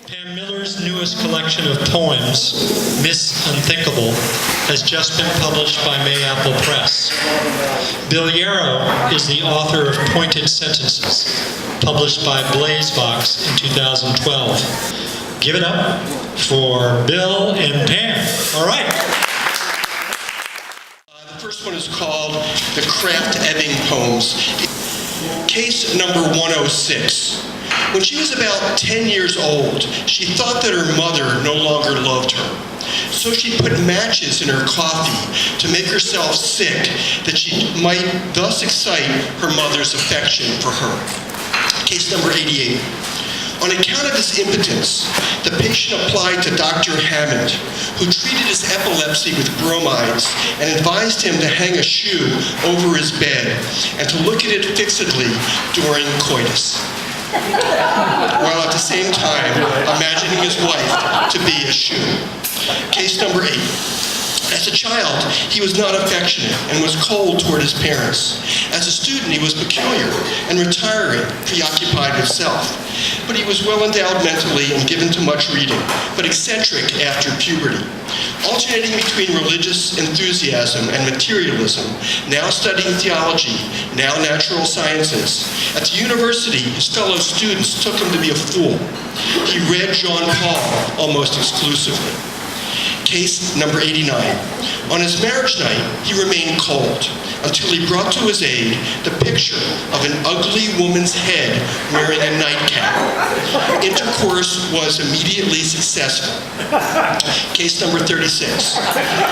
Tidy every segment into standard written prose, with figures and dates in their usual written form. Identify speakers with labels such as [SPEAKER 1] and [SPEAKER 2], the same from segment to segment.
[SPEAKER 1] Pam Miller's newest collection of poems, Miss Unthinkable, has just been published by Mayapple Press. Bill Yarrow is the author of Pointed Sentences, published by Blazebox in 2012. Give it up for Bill and Pam. All right.
[SPEAKER 2] The first one is called the Krafft-Ebing Poems. Case number 106. When she was about 10 years old, she thought that her mother no longer loved her. So she put matches in her coffee to make herself sick, that she might thus excite her mother's affection for her. Case number 88. On account of his impotence, the patient applied to Dr. Hammond, who treated his epilepsy with bromides and advised him to hang a shoe over his bed and to look at it fixedly during coitus, while at the same time imagining his wife to be a shoe. Case number 8. As a child, he was not affectionate and was cold toward his parents. As a student, he was peculiar and retiring, preoccupied with self. But he was well endowed mentally and given to much reading, but eccentric after puberty. Alternating between religious enthusiasm and materialism, now studying theology, now natural sciences. At the university, his fellow students took him to be a fool. He read Jean Paul almost exclusively. Case number 89. On his marriage night, he remained cold until he brought to his aid the picture of an ugly woman's head wearing a nightcap. Intercourse was immediately successful. Case number 36.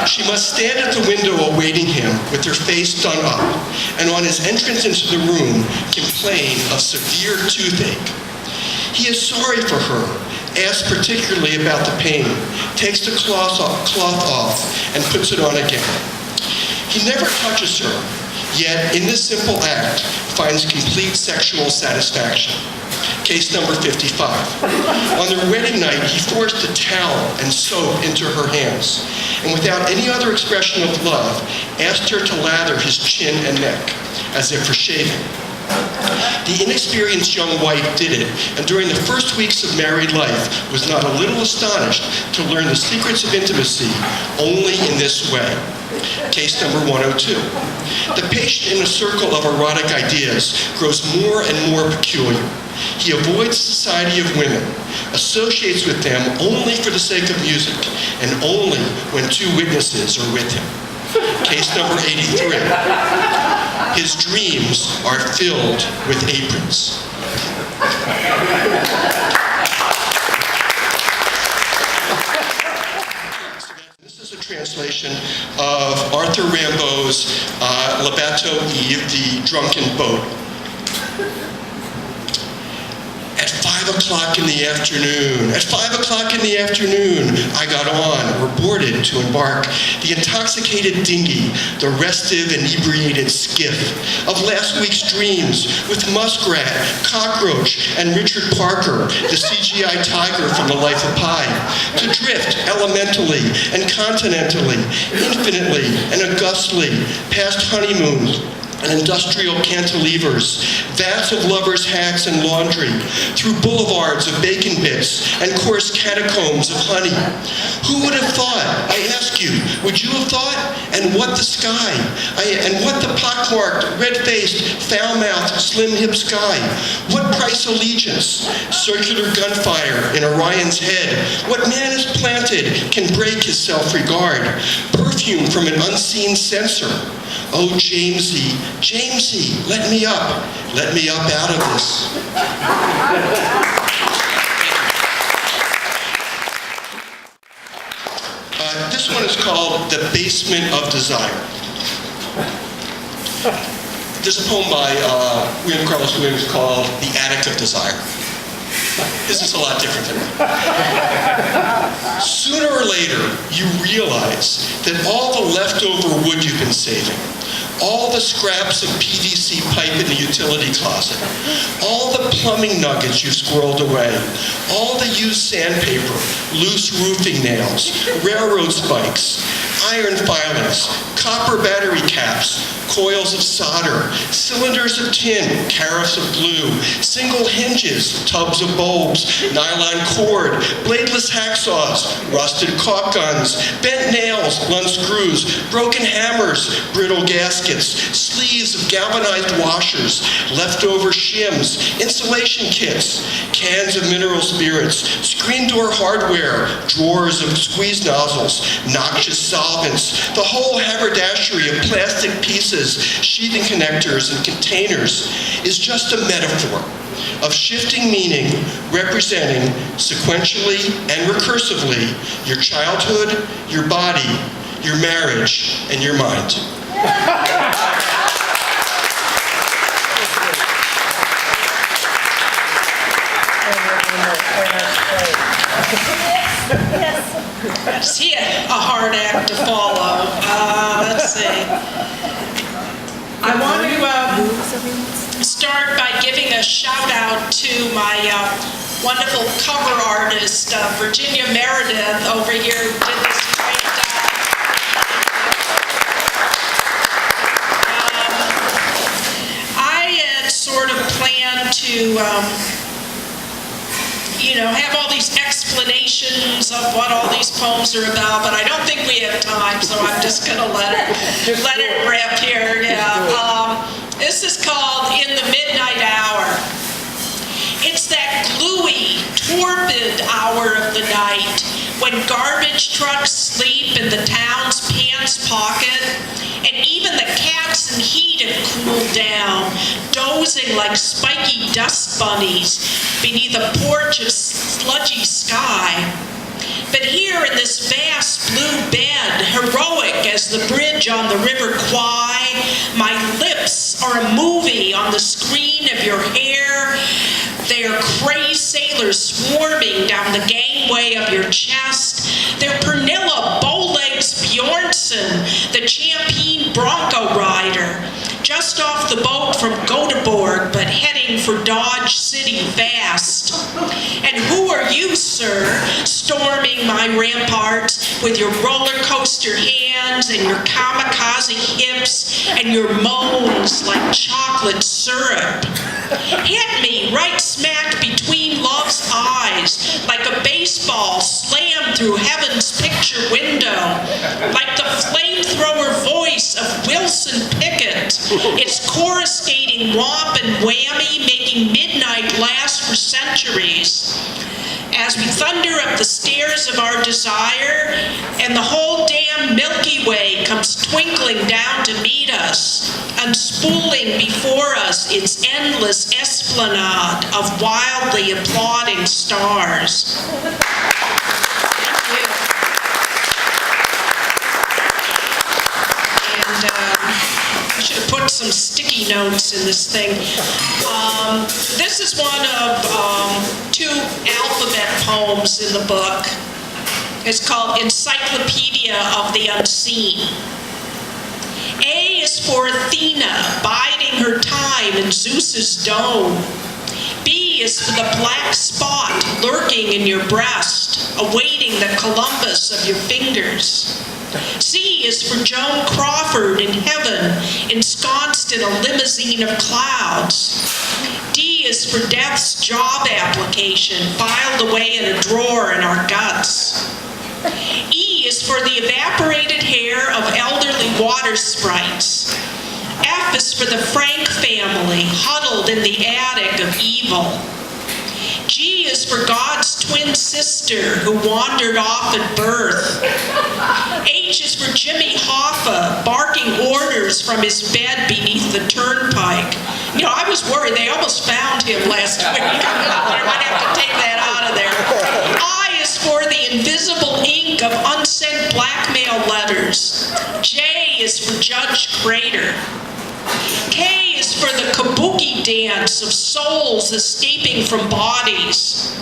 [SPEAKER 2] She must stand at the window awaiting him with her face done up, and on his entrance into the room, complain of severe toothache. He is sorry for her, asks particularly about the pain, takes the cloth off, and puts it on again. He never touches her, yet in this simple act finds complete sexual satisfaction. Case number 55. On their wedding night, he forced a towel and soap into her hands, and without any other expression of love, asked her to lather his chin and neck, as if for shaving. The inexperienced young wife did it, and during the first weeks of married life was not a little astonished to learn the secrets of intimacy only in this way. Case number 102. The patient in a circle of erotic ideas grows more and more peculiar. He avoids the society of women, associates with them only for the sake of music, and only when two witnesses are with him. Case number 83. His dreams are filled with aprons. This is a translation of Arthur Rimbaud's Le Bateau Ivre, the Drunken Boat. At 5 o'clock in the afternoon, I got on, or boarded to embark, the intoxicated dinghy, the restive, inebriated skiff of last week's dreams with Muskrat, Cockroach, and Richard Parker, the CGI tiger from The Life of Pi, to drift elementally and continentally, infinitely and augustly, past honeymoons and industrial cantilevers, vats of lovers' hats and laundry, through boulevards of bacon bits and coarse catacombs of honey. Who would have thought? I ask you, would you have thought? And what the sky? And what the pockmarked, red-faced, foul-mouthed, slim-hip sky? What price allegiance? Circular gunfire in Orion's head. What man is planted can break his self-regard. Perfume from an unseen censer. Oh, Jamesy, Jamesy, let me up out of this. This one is called The Basement of Desire. There's a poem by William Carlos Williams called The Attic of Desire. This is a lot different than that. Sooner or later, you realize that all the leftover wood you've been saving, all the scraps of PVC pipe in the utility closet, all the plumbing nuggets you've squirreled away, all the used sandpaper, loose roofing nails, railroad spikes, iron filings, copper battery caps, coils of solder, cylinders of tin, carafes of glue, single hinges, tubs of bulbs, nylon cord, bladeless hacksaws, rusted caulk guns, bent nails, blunt screws, broken hammers, brittle gaskets, sleeves of galvanized washers, leftover shims, insulation kits, cans of mineral spirits, screen door hardware, drawers of squeeze nozzles, noxious solvents, the whole haberdashery of plastic pieces, sheathing connectors, and containers is just a metaphor of shifting meaning representing sequentially and recursively your childhood, your body, your marriage, and your mind.
[SPEAKER 3] Is he a hard act to follow? Let's see. I want to start by giving a shout out to my wonderful cover artist, Virginia Meredith, over here, who did this great I had sort of planned to have all these explanations of what all these poems are about, but I don't think we have time, so I'm just going to let it rip here. Yeah. This is called In the Midnight Hour. It's that gluey, torpid hour of the night when garbage trucks sleep in the town's pants pocket, and even the cats in heat have cooled down, dozing like spiky dust bunnies beneath a porch of sludgy sky. But here in this vast blue bed, heroic as the bridge on the River Kwai, my lips are a movie on the screen of your hair. They are crazed sailors swarming down the gangway of your chest. They're Pernilla Bowlegs Bjornsson, the Champagne Bronco rider, just off the boat from Göteborg, but heading for Dodge City fast. And who are you, sir, storming my ramparts with your roller coaster hands and your kamikaze hips and your moans like chocolate syrup? Hit me right smack between love's eyes, like a baseball slammed through heaven's picture window, like the flamethrower voice of Wilson Pickett, its coruscating womp and whammy making midnight last for centuries. As we thunder up the stairs of our desire, and the whole damn Milky Way comes twinkling down to meet us, unspooling before us its endless esplanade of wildly applauding stars. Thank you. And I should have put some sticky notes in this thing. This is one of two alphabet poems in the book. It's called Encyclopedia of the Unseen. A is for Athena, biding her time in Zeus's dome. B is for the black spot lurking in your breast, awaiting the Columbus of your fingers. C is for Joan Crawford in heaven, ensconced in a limousine of clouds. D is for death's job application, filed away in a drawer in our guts. E is for the evaporated hair of elderly water sprites. F is for the Frank family, huddled in the attic of evil. G is for God's twin sister who wandered off at birth. H is for Jimmy Hoffa, barking orders from his bed beneath the turnpike. I was worried. They almost found him last week. I might have to take that out of there. I is for the invisible ink of unsent blackmail letters. J is for Judge Crater. K is for the kabuki dance of souls escaping from bodies.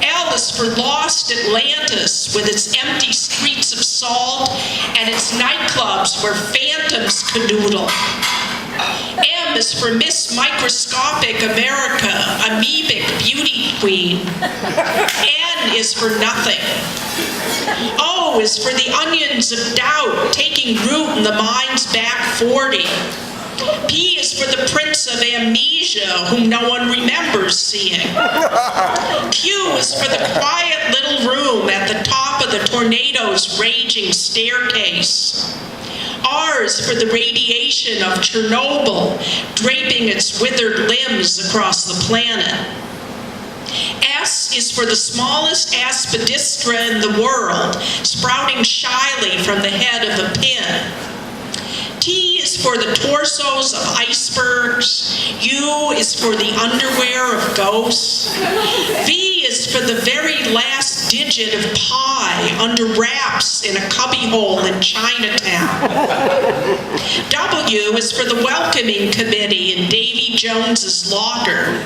[SPEAKER 3] L is for lost Atlantis with its empty streets of salt and its nightclubs where phantoms canoodle. M is for Miss Microscopic America, amoebic beauty queen. N is for nothing. O is for the onions of doubt taking root in the mind's back 40. P is for the prince of amnesia whom no one remembers seeing. Q is for the quiet little room at the top of the tornado's raging staircase. R is for the radiation of Chernobyl draping its withered limbs across the planet. S is for the smallest aspidistra in the world, sprouting shyly from the head of a pin. T is for the torsos of icebergs. U is for the underwear of ghosts. V is for the very last digit of pi under wraps in a cubbyhole in Chinatown. W is for the welcoming committee in Davy Jones's locker.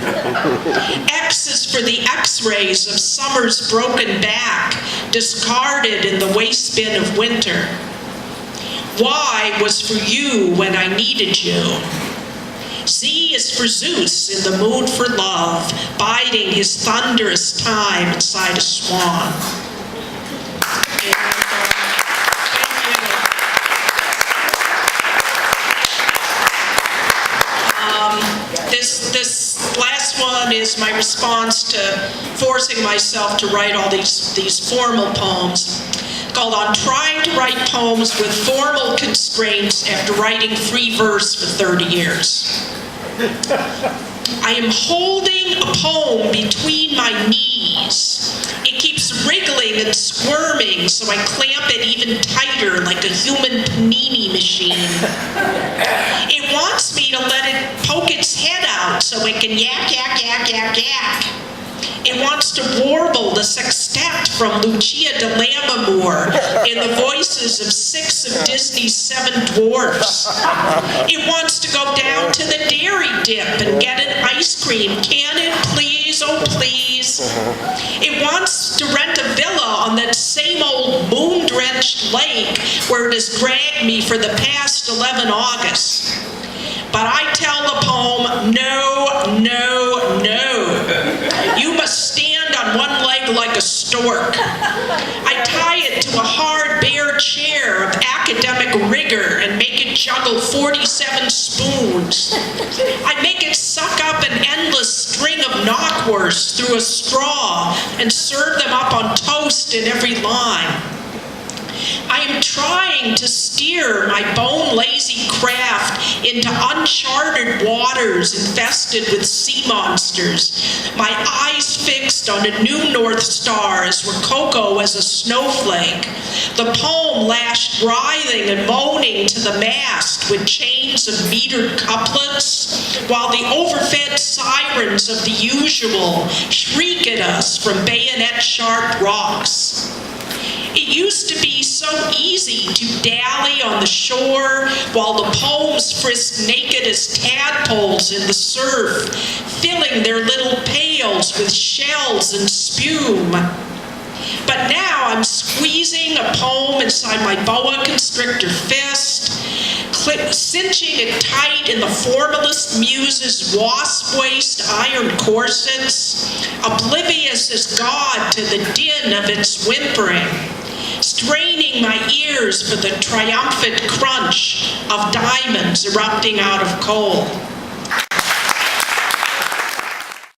[SPEAKER 3] X is for the x-rays of summer's broken back, discarded in the waste bin of winter. Y was for you when I needed you. Z is for Zeus in the mood for love, biding his thunderous time inside a swan. This last one is my response to forcing myself to write all these formal poems, called On Trying to Write Poems with Formal Constraints After Writing Free Verse for 30 Years. I am holding a poem between my knees. It keeps wriggling and squirming, so I clamp it even tighter like a human panini machine. It wants me to let it poke its head out so it can yak, yak, yak, yak, yak. It wants to warble the sextet from Lucia de Lammermoor in the voices of 6 of Disney's 7 dwarfs. It wants to go down to the dairy dip and get an ice cream. Can it please? Oh, please. It wants to rent a villa on that same old moon-drenched lake where it has dragged me for the past 11 Augusts. But I tell the poem, no, no, no. You must stand on one leg like a stork. I tie it to a hard, bare chair of academic rigor and make it juggle 47 spoons. I make it suck up an endless string of knockwursts through a straw and serve them up on toast in every line. I am trying to steer my bone-lazy craft into uncharted waters infested with sea monsters, my eyes fixed on a new North Star as Rococo as a snowflake, the poem lashed writhing and moaning to the mast with chains of metered couplets, while the overfed sirens of the usual shriek at us from bayonet-sharp rocks. It used to be so easy to dally on the shore while the poems frisked naked as tadpoles in the surf, filling their little pails with shells and spume. But now I'm squeezing a poem inside my boa constrictor fist, cinching it tight in the formalist muse's wasp-waist iron corsets, oblivious as God to the din of its whimpering, straining my ears for the triumphant crunch of diamonds erupting out of coal.